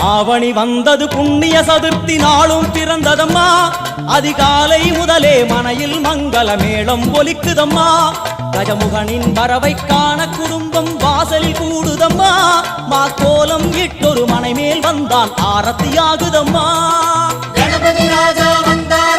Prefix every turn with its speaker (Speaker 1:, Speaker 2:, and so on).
Speaker 1: ஆவணி வந்தது புண்ணிய சதுர்த்தி நாளும் பிறந்ததம்மா அதிகாலை முதலே மனையில் மங்கள மேளம் ஒலிக்குதம்மா கஜமுகனின் வரவை காண குடும்பம் வாசலில் கூடுதம்மா மா கோலம் இட்டொரு மனை மேல் வந்தான் ஆரத்தியாகுதம்மா
Speaker 2: கணபதி ராஜா வந்தார்